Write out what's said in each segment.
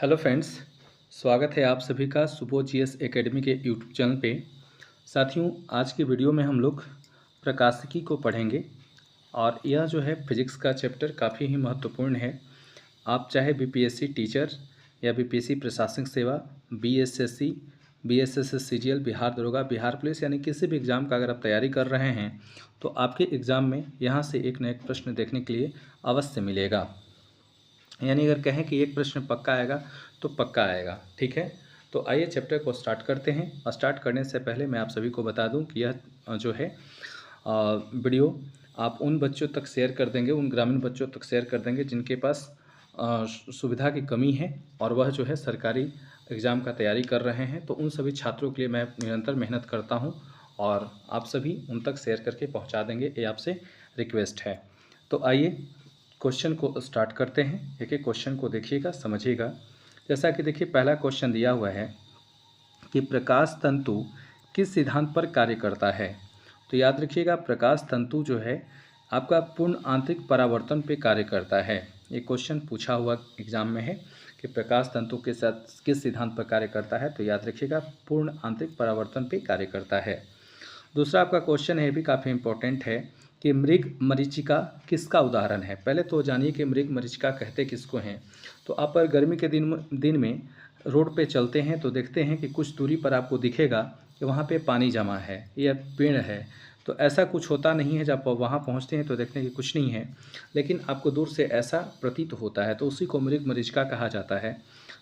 Hello friends, स्वागत है आप सभी का सुबोध जीएस एकेडमी के यूट्यूब चैनल पे। साथियों, आज की वीडियो में हम लोग प्रकाशिकी को पढ़ेंगे और यह जो है फिजिक्स का चैप्टर काफ़ी ही महत्वपूर्ण है। आप चाहे बीपीएससी टीचर या बीपीएससी प्रशासनिक सेवा, बीएसएससी, बीएसएसएस सीजीएल, बिहार दरोगा, बिहार पुलिस यानी किसी भी एग्ज़ाम का अगर आप तैयारी कर रहे हैं तो आपके एग्ज़ाम में यहाँ से एक न एक प्रश्न देखने के लिए अवश्य मिलेगा। यानी अगर कहें कि एक प्रश्न पक्का आएगा तो पक्का आएगा। ठीक है, तो आइए चैप्टर को स्टार्ट करते हैं। और स्टार्ट करने से पहले मैं आप सभी को बता दूं कि यह जो है वीडियो आप उन बच्चों तक शेयर कर देंगे, उन ग्रामीण बच्चों तक शेयर कर देंगे जिनके पास सुविधा की कमी है और वह जो है सरकारी एग्ज़ाम का तैयारी कर रहे हैं। तो उन सभी छात्रों के लिए मैं निरंतर मेहनत करता हूँ और आप सभी उन तक शेयर करके पहुँचा देंगे, ये आपसे रिक्वेस्ट है। तो आइए क्वेश्चन को स्टार्ट करते हैं। एक एक क्वेश्चन को देखिएगा, समझिएगा। जैसा कि देखिए पहला क्वेश्चन दिया हुआ है कि प्रकाश तंतु किस सिद्धांत पर कार्य करता है। तो याद रखिएगा, प्रकाश तंतु जो है आपका पूर्ण आंतरिक परावर्तन पे कार्य करता है। ये क्वेश्चन पूछा हुआ एग्जाम में है कि प्रकाश तंतु के साथ किस सिद्धांत पर कार्य करता है। तो याद रखिएगा, पूर्ण आंतरिक परावर्तन पे कार्य करता है। दूसरा आपका क्वेश्चन है, भी काफ़ी इंपॉर्टेंट है कि मृग मरीचिका किसका उदाहरण है। पहले तो जानिए कि मृग मरीचिका कहते किसको हैं। तो आप अगर गर्मी के दिन में रोड पे चलते हैं तो देखते हैं कि कुछ दूरी पर आपको दिखेगा कि वहाँ पे पानी जमा है या पेड़ है। तो ऐसा कुछ होता नहीं है, जब वहाँ पहुँचते हैं तो देखते हैं कि कुछ नहीं है, लेकिन आपको दूर से ऐसा प्रतीत होता है, तो उसी को मृग मरीचिका कहा जाता है।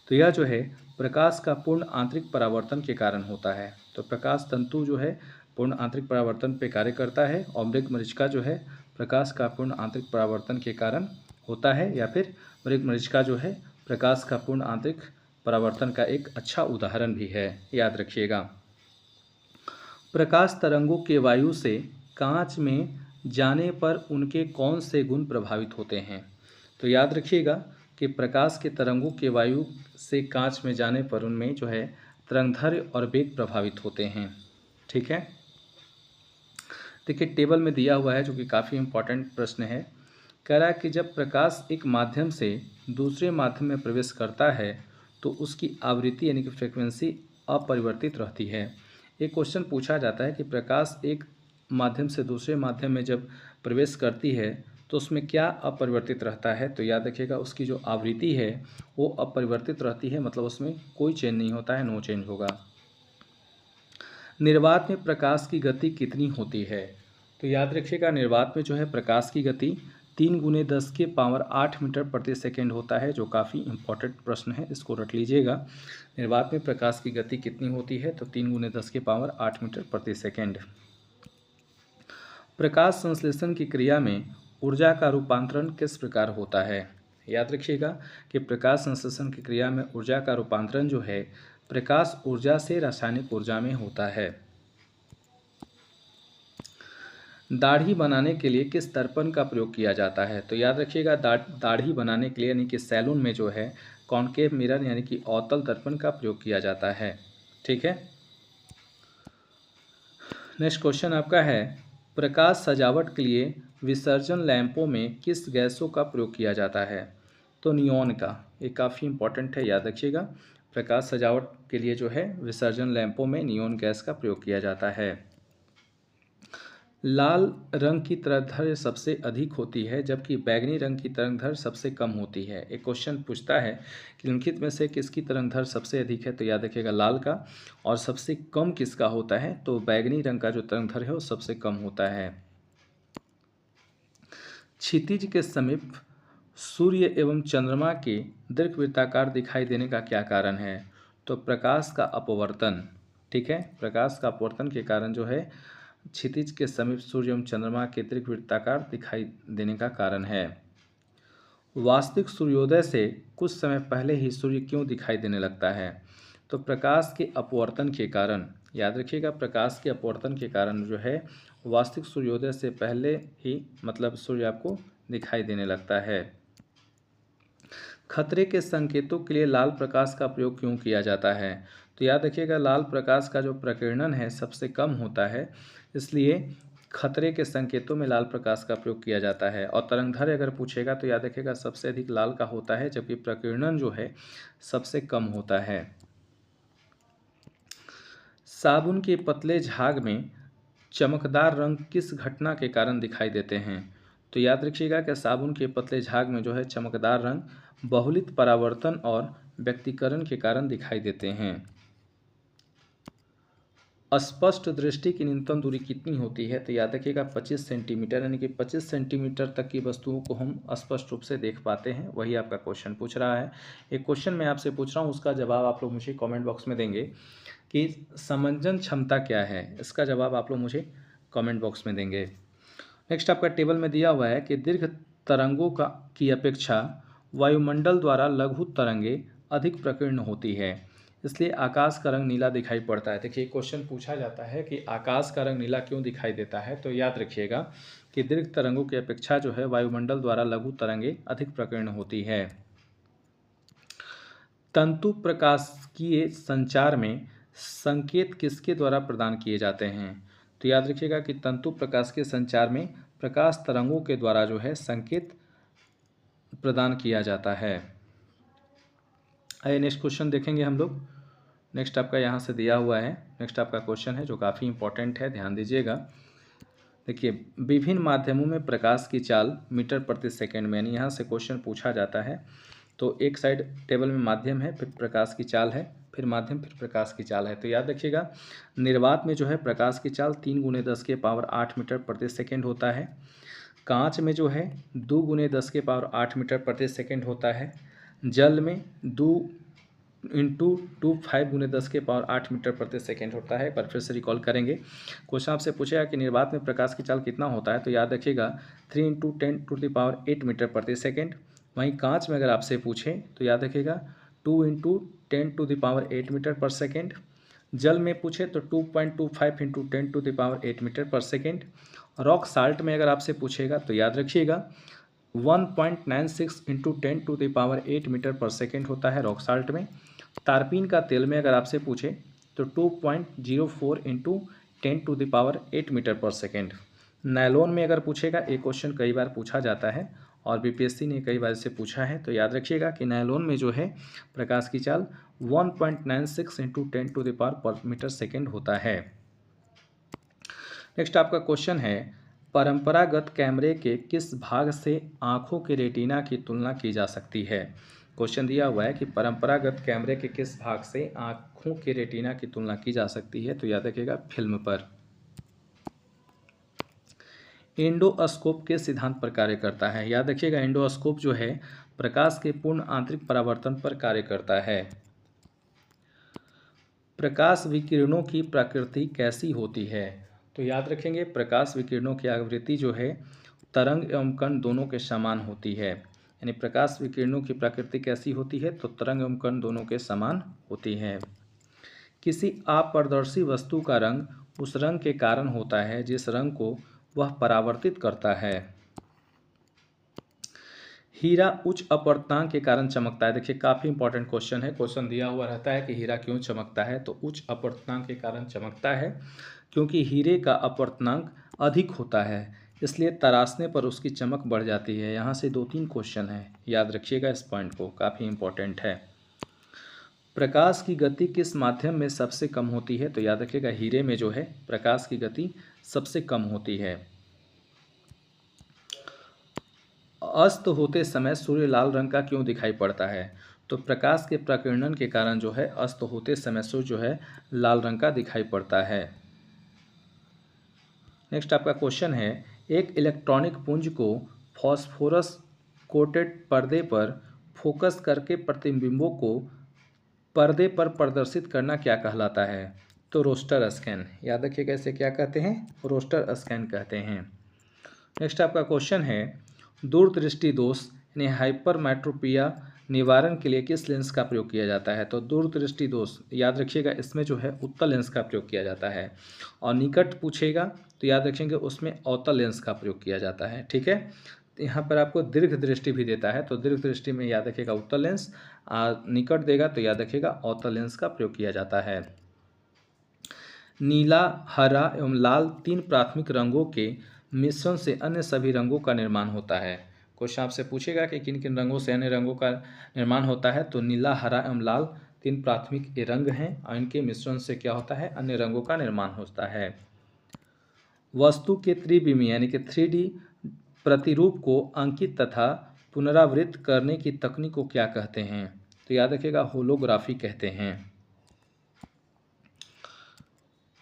तो यह जो है प्रकाश का पूर्ण आंतरिक परावर्तन के कारण होता है। तो प्रकाश तंतु जो है पूर्ण आंतरिक परावर्तन पे कार्य करता है और मृग मरीचिका जो है प्रकाश का पूर्ण आंतरिक परावर्तन के कारण होता है, या फिर मृग मरीचिका जो है प्रकाश का पूर्ण आंतरिक परावर्तन का एक अच्छा उदाहरण भी है। याद रखिएगा। प्रकाश तरंगों के वायु से कांच में जाने पर उनके कौन से गुण प्रभावित होते हैं। तो याद रखिएगा कि प्रकाश के तरंगों के वायु से कांच में जाने पर उनमें जो है तरंगदैर्घ्य और वेग प्रभावित होते हैं। ठीक है, देखिए टेबल में दिया हुआ है जो कि काफ़ी इंपॉर्टेंट प्रश्न है। कह रहा है कि जब प्रकाश एक माध्यम से दूसरे माध्यम में प्रवेश करता है तो उसकी आवृत्ति यानी कि फ्रीक्वेंसी अपरिवर्तित रहती है। एक क्वेश्चन पूछा जाता है कि प्रकाश एक माध्यम से दूसरे माध्यम में जब प्रवेश करती है तो उसमें क्या अपरिवर्तित रहता है। तो याद रखिएगा, उसकी जो आवृत्ति है वो अपरिवर्तित रहती है, मतलब उसमें कोई चेंज नहीं होता है, नो चेंज होगा। निर्वात में प्रकाश की गति कितनी होती है। तो याद रखिएगा, निर्वात में जो है प्रकाश की गति 3×10⁸ मीटर प्रति सेकेंड होता है, जो काफ़ी इंपॉर्टेंट प्रश्न है, इसको रख लीजिएगा। निर्वात में प्रकाश की गति कितनी होती है, तो 3×10⁸ मीटर प्रति सेकेंड। प्रकाश संश्लेषण की क्रिया में ऊर्जा का रूपांतरण किस प्रकार होता है। याद रखिएगा कि प्रकाश संश्लेषण की क्रिया में ऊर्जा का रूपांतरण जो है प्रकाश ऊर्जा से रासायनिक ऊर्जा में होता है। दाढ़ी बनाने के लिए किस दर्पण का प्रयोग किया जाता है। तो याद रखिएगा, दाढ़ी बनाने के लिए यानी कि सैलून में जो है कॉन्केव मिरर यानी कि अवतल दर्पण का प्रयोग किया जाता है। ठीक है, नेक्स्ट क्वेश्चन आपका है, प्रकाश सजावट के लिए विसर्जन लैंपों में किस गैसों का प्रयोग किया जाता है। तो नियॉन का। ये काफ़ी इंपॉर्टेंट है, याद रखिएगा। प्रकाश सजावट के लिए जो है विसर्जन लैंपों में नियॉन गैस का प्रयोग किया जाता है। लाल रंग की तरंगदैर्घ्य सबसे अधिक होती है जबकि बैंगनी रंग की तरंगदैर्घ्य सबसे कम होती है। एक क्वेश्चन पूछता है कि निम्नलिखित में से किसकी तरंगदैर्घ्य सबसे अधिक है। तो याद रखिएगा लाल का। और सबसे कम किसका होता है, तो बैंगनी रंग का जो तरंगदैर्घ्य है वो सबसे कम होता है। क्षितिज के समीप सूर्य एवं चंद्रमा के दीर्घवृत्ताकार दिखाई देने का क्या कारण है। तो प्रकाश का अपवर्तन। ठीक है, प्रकाश का अपवर्तन के कारण जो है क्षितिज के समीप सूर्य एवं चंद्रमा के दीर्घवृत्ताकार दिखाई देने का कारण है। वास्तविक सूर्योदय से कुछ समय पहले ही सूर्य क्यों दिखाई देने लगता है। तो प्रकाश के अपवर्तन के कारण। याद रखिएगा, प्रकाश के अपवर्तन के कारण जो है वास्तविक सूर्योदय से पहले ही मतलब सूर्य आपको दिखाई देने लगता है। खतरे के संकेतों के लिए लाल प्रकाश का प्रयोग क्यों किया जाता है। तो याद रखिएगा, लाल प्रकाश का जो प्रकीर्णन है सबसे कम होता है, इसलिए खतरे के संकेतों में लाल प्रकाश का प्रयोग किया जाता है। और तरंगदैर्घ्य अगर पूछेगा तो याद रखिएगा सबसे अधिक लाल का होता है, जबकि प्रकीर्णन जो है सबसे कम होता है। साबुन के पतले झाग में चमकदार रंग किस घटना के कारण दिखाई देते हैं? तो याद रखिएगा कि साबुन के पतले झाग में जो है चमकदार रंग बहुलित परावर्तन और व्यक्तीकरण के कारण दिखाई देते हैं। स्पष्ट दृष्टि की न्यूनतम दूरी कितनी होती है? तो याद रखिएगा 25 सेंटीमीटर, यानी कि 25 सेंटीमीटर तक की वस्तुओं को हम स्पष्ट रूप से देख पाते हैं। वही आपका क्वेश्चन पूछ रहा है। एक क्वेश्चन मैं आपसे पूछ रहा हूँ, उसका जवाब आप लोग मुझे कमेंट बॉक्स में देंगे कि समंजन क्षमता क्या है। इसका जवाब आप लोग मुझे कमेंट बॉक्स में देंगे। नेक्स्ट आपका टेबल में दिया हुआ है कि दीर्घ तरंगों की अपेक्षा वायुमंडल द्वारा लघु तरंगें अधिक प्रकीर्ण होती है, इसलिए आकाश का रंग नीला दिखाई पड़ता है। देखिए क्वेश्चन पूछा जाता है कि आकाश का रंग नीला क्यों दिखाई देता है। तो याद रखिएगा कि दीर्घ तरंगों की अपेक्षा जो है वायुमंडल द्वारा लघु तरंगें अधिक प्रकीर्ण होती है। तंतु प्रकाशिकीय संचार में संकेत किसके द्वारा प्रदान किए जाते हैं? तो याद रखिएगा कि तंतु प्रकाशिकीय संचार में प्रकाश तरंगों के द्वारा जो है संकेत प्रदान किया जाता है। आइए नेक्स्ट क्वेश्चन देखेंगे हम लोग। नेक्स्ट आपका यहाँ से दिया हुआ है। नेक्स्ट आपका क्वेश्चन है जो काफ़ी इंपॉर्टेंट है, ध्यान दीजिएगा। देखिए विभिन्न माध्यमों में प्रकाश की चाल मीटर प्रति सेकंड में, यानी यहाँ से क्वेश्चन पूछा जाता है। तो एक साइड टेबल में माध्यम है, फिर प्रकाश की चाल है, फिर माध्यम, फिर प्रकाश की चाल है। तो याद रखिएगा निर्वात में जो है प्रकाश की चाल 3 × 10⁸ मीटर प्रति सेकंड होता है। कांच में जो है 2 × 10⁸ मीटर प्रति सेकंड होता है। जल में 2 × 5 × 10⁸ मीटर प्रति सेकंड होता है। एक बार फिर से रिकॉल करेंगे। क्वेश्चन आपसे पूछेगा कि निर्वात में प्रकाश की चाल कितना होता है, तो याद रखिएगा 3 × 10⁸ मीटर प्रति सेकंड। वहीं कांच में अगर आपसे पूछें तो याद रखिएगा 2 × 10⁸ मीटर पर सेकंड। जल में पूछे तो 2.25 × 10⁸ मीटर पर सेकंड। रॉक साल्ट में अगर आपसे पूछेगा तो याद रखिएगा 1.96 × 10⁸ मीटर पर सेकंड होता है रॉक साल्ट में। तारपीन का तेल में अगर आपसे पूछे तो 2.04 × 10⁸ मीटर पर सेकंड। नायलॉन में अगर पूछेगा, एक क्वेश्चन कई बार पूछा जाता है और बीपीएससी ने कई बार इसे पूछा है, तो याद रखिएगा कि नायलॉन में जो है प्रकाश की चाल 1.96 × 10⁻⁻ मीटर सेकंड होता है। नेक्स्ट आपका क्वेश्चन है परंपरागत कैमरे के किस भाग से आंखों के रेटिना की तुलना की जा सकती है? क्वेश्चन दिया हुआ है कि परंपरागत कैमरे के किस भाग से आंखों के रेटिना की तुलना की जा सकती है। तो याद रखिएगा फिल्म पर। एंडोस्कोप के सिद्धांत पर कार्य करता है। याद रखिएगा एंडोस्कोप जो है प्रकाश के पूर्ण आंतरिक परावर्तन पर कार्य करता है। प्रकाश विकिरणों की प्रकृति कैसी होती है? तो याद रखेंगे प्रकाश विकिरणों की आवृत्ति जो है तरंग एवं कण दोनों के समान होती है। यानी प्रकाश विकिरणों की प्रकृति कैसी होती है? तो तरंग एवं कण दोनों के समान होती है। किसी अपारदर्शी वस्तु का रंग उस रंग के कारण होता है जिस रंग को वह परावर्तित करता है। हीरा उच्च अपवर्तनांक के कारण चमकता है। देखिए काफ़ी इंपॉर्टेंट क्वेश्चन है। क्वेश्चन दिया हुआ रहता है कि हीरा क्यों चमकता है, तो उच्च अपवर्तनांक के कारण चमकता है क्योंकि हीरे का अपवर्तनांक अधिक होता है, इसलिए तराशने पर उसकी चमक बढ़ जाती है। यहाँ से 2-3 क्वेश्चन है, याद रखिएगा इस पॉइंट को, काफ़ी इंपॉर्टेंट है। प्रकाश की गति किस माध्यम में सबसे कम होती है? तो याद रखिएगा हीरे में जो है प्रकाश की गति सबसे कम होती है। अस्त होते समय सूर्य लाल रंग का क्यों दिखाई पड़ता है? तो प्रकाश के प्रकीर्णन के कारण जो है अस्त होते समय सूर्य जो है लाल रंग का दिखाई पड़ता है। नेक्स्ट आपका क्वेश्चन है एक इलेक्ट्रॉनिक पुंज को फॉस्फोरस कोटेड पर्दे पर फोकस करके प्रतिबिंबों को पर्दे पर प्रदर्शित करना क्या कहलाता है? तो रोस्टर स्कैन। याद रखिएगा इसे क्या कहते हैं? रोस्टर स्कैन कहते हैं। नेक्स्ट आपका क्वेश्चन है दूरदृष्टि दोष यानी हाइपरमेट्रोपिया निवारण के लिए किस लेंस का प्रयोग किया जाता है? तो दूरदृष्टि दोष याद रखिएगा इसमें जो है उत्तल लेंस का प्रयोग किया जाता है। और निकट पूछेगा तो याद रखेंगे उसमें अवतल लेंस का प्रयोग किया जाता है। ठीक है, यहाँ पर आपको दीर्घ दृष्टि भी देता है, तो दीर्घ दृष्टि में याद रखिएगा उत्तल लेंस, निकट देगा तो याद रखिएगा अवतल लेंस का प्रयोग किया जाता है। नीला, हरा एवं लाल तीन प्राथमिक रंगों के मिश्रण से अन्य सभी रंगों का निर्माण होता है। क्वेश्चन आपसे पूछेगा कि किन किन रंगों से अन्य रंगों का निर्माण होता है, तो नीला, हरा एवं लाल तीन प्राथमिक रंग हैं और इनके मिश्रण से क्या होता है, अन्य रंगों का निर्माण होता है। वस्तु के त्रिविमीय यानी कि 3D प्रतिरूप को अंकित तथा पुनरावृत्त करने की तकनीक को क्या कहते हैं, तो याद रखिएगा होलोग्राफी कहते हैं।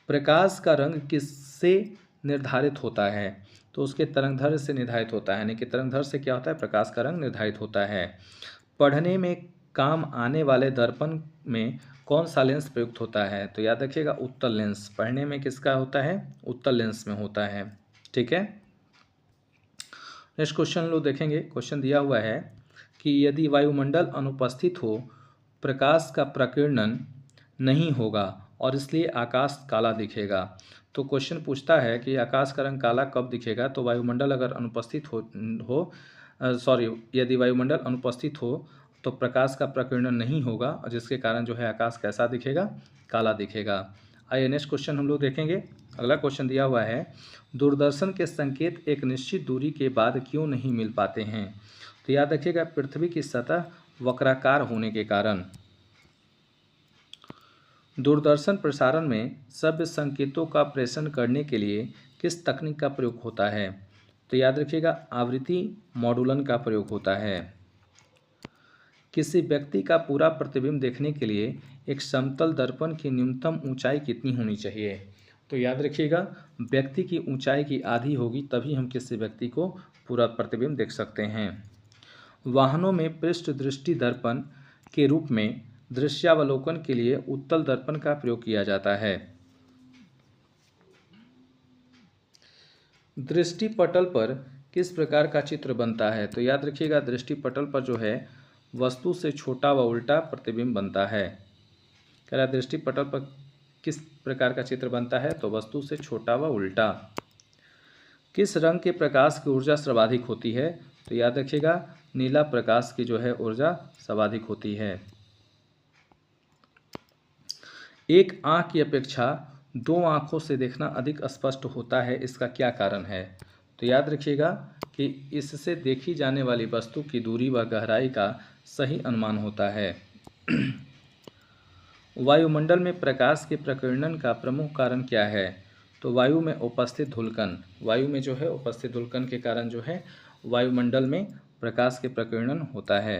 प्रकाश का रंग किससे निर्धारित होता है, तो उसके तरंगदैर्घ्य से निर्धारित होता है, यानी कि तरंगदैर्घ्य से क्या होता है, प्रकाश का रंग निर्धारित होता है। पढ़ने में काम आने वाले दर्पण में कौन सा लेंस प्रयुक्त होता है, तो याद रखिएगा उत्तल लेंस। पढ़ने में किसका होता है, उत्तल लेंस में होता है। ठीक है, नेक्स्ट क्वेश्चन लोग देखेंगे। क्वेश्चन दिया हुआ है कि यदि वायुमंडल अनुपस्थित हो, प्रकाश का प्रकीर्णन नहीं होगा और इसलिए आकाश काला दिखेगा। तो क्वेश्चन पूछता है कि आकाश का रंग काला कब दिखेगा, तो वायुमंडल अगर अनुपस्थित यदि वायुमंडल अनुपस्थित हो तो प्रकाश का प्रकीर्णन नहीं होगा और जिसके कारण जो है आकाश कैसा दिखेगा, काला दिखेगा। आइए नेक्स्ट क्वेश्चन हम लोग देखेंगे। अगला क्वेश्चन दिया हुआ है, दूरदर्शन के संकेत एक निश्चित दूरी के बाद क्यों नहीं मिल पाते हैं, तो याद रखिएगा पृथ्वी की सतह वक्राकार होने के कारण। दूरदर्शन प्रसारण में सभ्य संकेतों का प्रेषण करने के लिए किस तकनीक का प्रयोग होता है, तो याद रखिएगा आवृत्ति मॉडुलन का प्रयोग होता है। किसी व्यक्ति का पूरा प्रतिबिंब देखने के लिए एक समतल दर्पण की न्यूनतम ऊंचाई कितनी होनी चाहिए, तो याद रखिएगा व्यक्ति की ऊंचाई की आधी होगी तभी हम किसी व्यक्ति को पूरा प्रतिबिंब देख सकते हैं। वाहनों में पृष्ठ दृष्टि दर्पण के रूप में दृश्यावलोकन के लिए उत्तल दर्पण का प्रयोग किया जाता है। दृष्टिपटल पर किस प्रकार का चित्र बनता है, तो याद रखिएगा दृष्टिपटल पर जो है वस्तु से छोटा व उल्टा प्रतिबिंब बनता है। कह रहा दृष्टिपटल पर किस प्रकार का चित्र बनता है, तो वस्तु से छोटा व उल्टा। किस रंग के प्रकाश की ऊर्जा सर्वाधिक होती है, तो याद रखिएगा नीला प्रकाश की जो है ऊर्जा सर्वाधिक होती है। एक आँख की अपेक्षा दो आँखों से देखना अधिक स्पष्ट होता है, इसका क्या कारण है, तो याद रखिएगा कि इससे देखी जाने वाली वस्तु की दूरी व गहराई का सही अनुमान होता है। वायुमंडल में प्रकाश के प्रकीर्णन का प्रमुख कारण क्या है, तो वायु में उपस्थित धूलकण। वायु में जो है उपस्थित धूलकण के कारण जो है वायुमंडल में प्रकाश के प्रकीर्णन होता है।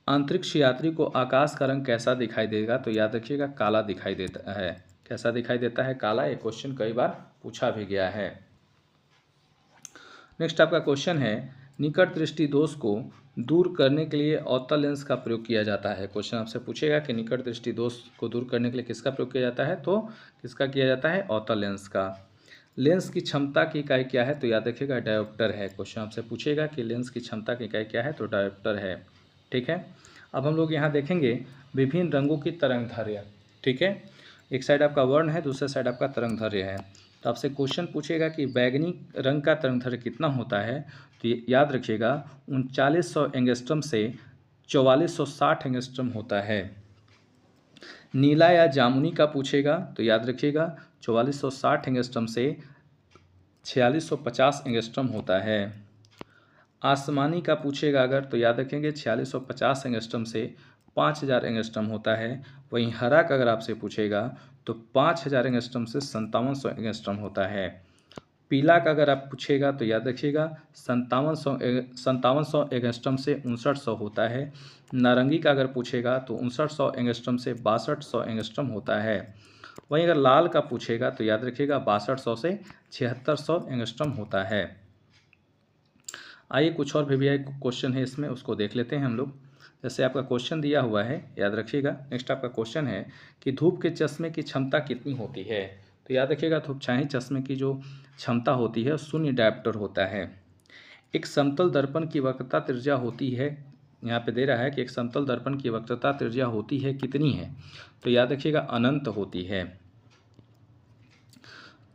अंतरिक्ष यात्री को आकाश का रंग कैसा दिखाई देगा, तो याद रखिएगा काला दिखाई देता है। कैसा दिखाई देता है, काला। एक क्वेश्चन कई बार पूछा भी गया है। नेक्स्ट आपका क्वेश्चन है, निकट दृष्टि दोष को दूर करने के लिए अवतल लेंस का प्रयोग किया जाता है। क्वेश्चन आपसे पूछेगा कि निकट दृष्टि दोष को दूर करने के लिए किसका प्रयोग किया जाता है, तो किसका किया जाता है, अवतल लेंस का। लेंस की क्षमता की इकाई क्या है, तो याद रखिएगा डायोप्टर है। क्वेश्चन आपसे पूछेगा कि लेंस की क्षमता की इकाई क्या है, तो डायोप्टर है। ठीक है, अब हम लोग यहाँ देखेंगे विभिन्न रंगों की तरंगदैर्घ्य। ठीक है, एक साइड आपका वर्ण है, दूसरे साइड आपका तरंगदैर्घ्य है। तो आपसे क्वेश्चन पूछेगा कि बैगनी रंग का तरंगदैर्घ्य कितना होता है, तो याद रखिएगा 3900 एंगस्ट्रम से 4460 एंगस्ट्रम होता है। नीला या जामुनी का पूछेगा तो याद रखिएगा 4460 एंगस्ट्रम से 4650 एंगस्ट्रम होता है। आसमानी का पूछेगा अगर तो याद रखेंगे 4650 एंगस्ट्रम से 5000 एंगस्ट्रम होता है। वहीं हरा का अगर आपसे पूछेगा तो 5000 एंगस्ट्रम से 5700 एंगस्ट्रम होता है। पीला का अगर आप पूछेगा तो याद रखिएगा 5700 एंगस्ट्रम से 5900 होता है। नारंगी का अगर पूछेगा तो 5900 एंगस्ट्रम से 6200 एंगस्ट्रम होता है। वहीं अगर लाल का पूछेगा तो याद रखिएगा 6200 से 7600 एंगस्ट्रम होता है। आइए कुछ और भी क्वेश्चन है इसमें, उसको देख लेते हैं हम लोग। जैसे आपका क्वेश्चन दिया हुआ है, याद रखिएगा। नेक्स्ट आपका क्वेश्चन है कि धूप के चश्मे की क्षमता कितनी होती है, तो याद रखिएगा धूपछाई चश्मे की जो क्षमता होती है शून्य डायोप्टर होता है। एक समतल दर्पण की वक्रता त्रिज्या होती है, यहाँ पे दे रहा है कि एक समतल दर्पण की वक्रता त्रिज्या होती है कितनी है, तो याद रखिएगा अनंत होती है।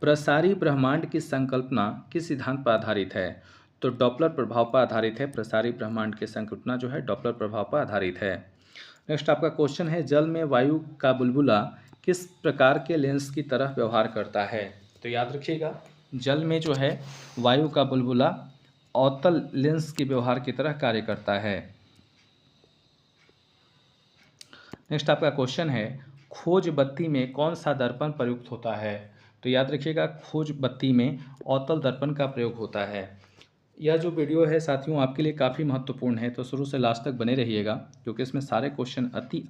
प्रसारी ब्रह्मांड की संकल्पना किस सिद्धांत पर आधारित है, तो डॉपलर प्रभाव पर आधारित है। प्रसारी ब्रह्मांड की संकल्पना जो है डॉपलर प्रभाव पर आधारित है। नेक्स्ट आपका क्वेश्चन है, जल में वायु का बुलबुला किस प्रकार के लेंस की तरह व्यवहार करता है? तो याद रखिएगा, जल में जो है वायु का बुलबुला अवतल लेंस के व्यवहार की तरह कार्य करता है। नेक्स्ट आपका क्वेश्चन है, खोज बत्ती में कौन सा दर्पण प्रयुक्त होता है? तो याद रखिएगा, खोज बत्ती में अवतल दर्पण का प्रयोग होता है। यह जो वीडियो है साथियों आपके लिए काफ़ी महत्वपूर्ण है, तो शुरू से लास्ट तक बने रहिएगा, क्योंकि इसमें सारे क्वेश्चन अति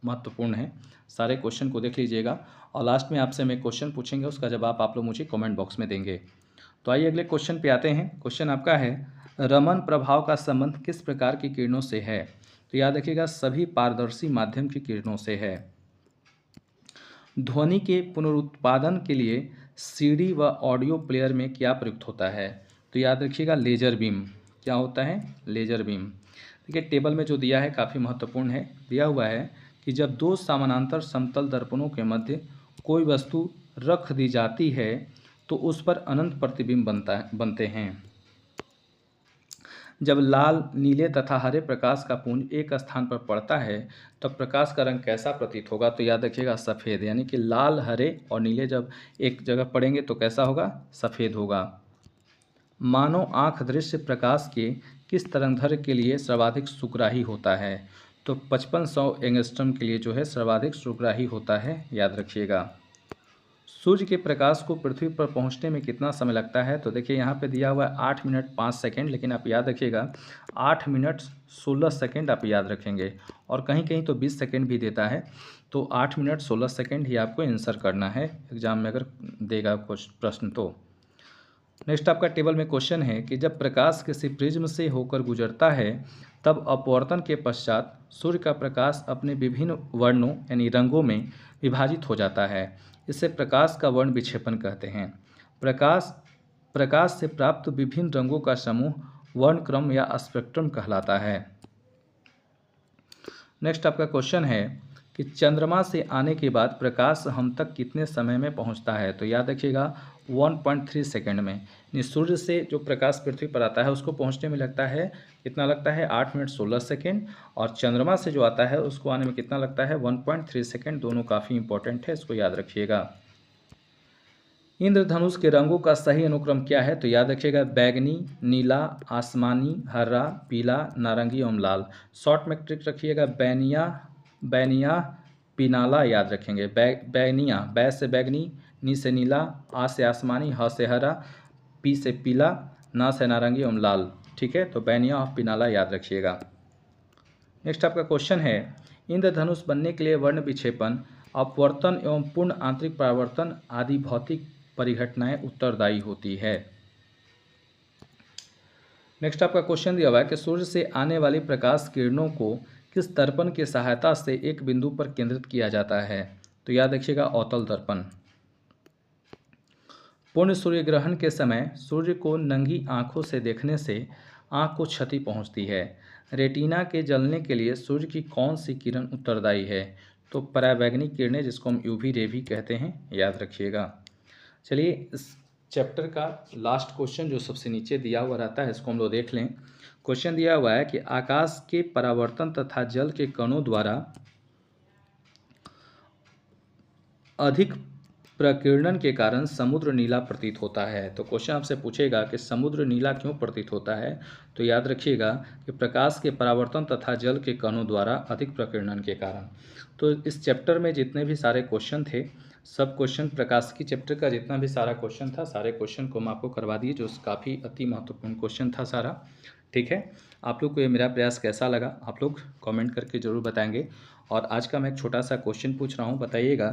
महत्वपूर्ण हैं। सारे क्वेश्चन को देख लीजिएगा और लास्ट में आपसे मैं क्वेश्चन पूछेंगे, उसका जवाब आप लोग मुझे कमेंट बॉक्स में देंगे। तो आइए अगले क्वेश्चन पे आते हैं। क्वेश्चन आपका है, रमन प्रभाव का संबंध किस प्रकार की किरणों से है? तो याद रखिएगा, सभी पारदर्शी माध्यम की किरणों से है। ध्वनि के पुनरुत्पादन के लिए सीडी व ऑडियो प्लेयर में क्या प्रयुक्त होता है? तो याद रखिएगा, लेजर बीम। क्या होता है? Laser beam. देखिए टेबल में जो दिया है काफ़ी महत्वपूर्ण है। दिया हुआ है कि जब दो समानांतर समतल दर्पणों के मध्य कोई वस्तु रख दी जाती है तो उस पर अनंत प्रतिबिंब बनते हैं। जब लाल, नीले तथा हरे प्रकाश का पुंज एक स्थान पर पड़ता है तब प्रकाश का रंग कैसा प्रतीत होगा? तो याद रखिएगा, सफ़ेद। यानी कि लाल, हरे और नीले जब एक जगह पड़ेंगे तो कैसा होगा? सफ़ेद होगा। मानव आँख दृश्य प्रकाश के किस तरंगदैर्घ्य के लिए सर्वाधिक सुग्राही होता है? तो 5500 एंगस्ट्रम के लिए जो है सर्वाधिक सुग्राही होता है, याद रखिएगा। सूर्य के प्रकाश को पृथ्वी पर पहुंचने में कितना समय लगता है? तो देखिए यहाँ पे दिया हुआ है 8 मिनट 5 सेकेंड, लेकिन आप याद रखिएगा 8 मिनट 16 सेकेंड आप याद रखेंगे, और कहीं कहीं तो 20 सेकेंड भी देता है। तो 8 मिनट 16 सेकेंड ही आपको आंसर करना है एग्जाम में अगर देगा कुछ प्रश्न तो। नेक्स्ट आपका टेबल में क्वेश्चन है कि जब प्रकाश किसी प्रिज्म से होकर गुजरता है तब अपवर्तन के पश्चात सूर्य का प्रकाश अपने विभिन्न वर्णों यानी रंगों में विभाजित हो जाता है। इसे प्रकाश का वर्ण विक्षेपण कहते हैं। प्रकाश से प्राप्त विभिन्न रंगों का समूह वर्णक्रम या स्पेक्ट्रम कहलाता है। नेक्स्ट आपका क्वेश्चन है कि चंद्रमा से आने के बाद प्रकाश हम तक कितने समय में पहुंचता है? तो याद रखिएगा 1.3 सेकेंड में। यानी सूर्य से जो प्रकाश पृथ्वी पर आता है उसको पहुंचने में लगता है, कितना लगता है? 8 मिनट 16 सेकेंड। और चंद्रमा से जो आता है उसको आने में कितना लगता है? 1.3 सेकेंड। दोनों काफ़ी इंपॉर्टेंट है, इसको याद रखिएगा। इंद्रधनुष के रंगों का सही अनुक्रम क्या है? तो याद रखिएगा, बैगनी, नीला, आसमानी, हरा, पीला, नारंगी एवं लाल। शॉर्ट में ट्रिक रखिएगा, बैनिया, पिनाला याद रखेंगे। बैनिया, बै से बैगनी, नी से नीला, आ से आसमानी, ह से हरा, पी से पीला, ना से नारंगी एवं लाल। ठीक है, तो बैनिया और पिनाला याद रखिएगा। नेक्स्ट आपका क्वेश्चन है, इंद्रधनुष बनने के लिए वर्ण विक्षेपण, अपवर्तन एवं पूर्ण आंतरिक परावर्तन आदि भौतिक परिघटनाएं उत्तरदायी होती है। नेक्स्ट आपका क्वेश्चन दिया हुआ है कि सूर्य से आने वाली प्रकाश किरणों को किस दर्पण की सहायता से एक बिंदु पर केंद्रित किया जाता है? तो याद रखिएगा, अवतल दर्पण। पूर्ण सूर्य ग्रहण के समय सूर्य को नंगी आंखों से देखने से आंख को क्षति पहुंचती है। रेटिना के जलने के लिए सूर्य की कौन सी किरण उत्तरदायी है? तो परावैंगनिक किरणें, जिसको हम यूवी रे भी कहते हैं, याद रखिएगा। चलिए इस चैप्टर का लास्ट क्वेश्चन जो सबसे नीचे दिया हुआ रहता है इसको हम लोग देख लें। क्वेश्चन दिया हुआ है कि आकाश के परावर्तन तथा जल के कणों द्वारा अधिक प्रकीर्णन के कारण समुद्र नीला प्रतीत होता है। तो क्वेश्चन आपसे पूछेगा कि समुद्र नीला क्यों प्रतीत होता है? तो याद रखिएगा कि प्रकाश के परावर्तन तथा जल के कणों द्वारा अधिक प्रकीर्णन के कारण। तो इस चैप्टर में जितने भी सारे क्वेश्चन थे, सब क्वेश्चन प्रकाशिकी चैप्टर का जितना भी सारा क्वेश्चन था, सारे क्वेश्चन को हम आपको करवा दिए, जो काफ़ी अति महत्वपूर्ण क्वेश्चन था सारा। ठीक है, आप लोग को ये मेरा प्रयास कैसा लगा आप लोग कमेंट करके ज़रूर बताएंगे। और आज का मैं एक छोटा सा क्वेश्चन पूछ रहा हूँ, बताइएगा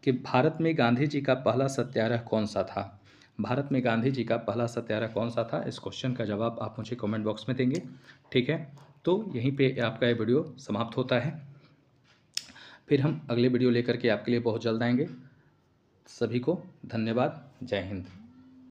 कि भारत में गांधी जी का पहला सत्याग्रह कौन सा था? भारत में गांधी जी का पहला सत्याग्रह कौन सा था? इस क्वेश्चन का जवाब आप मुझे कमेंट बॉक्स में देंगे। ठीक है, तो यहीं पे आपका ये वीडियो समाप्त होता है। फिर हम अगले वीडियो लेकर के आपके लिए बहुत जल्द आएंगे। सभी को धन्यवाद। जय हिंद।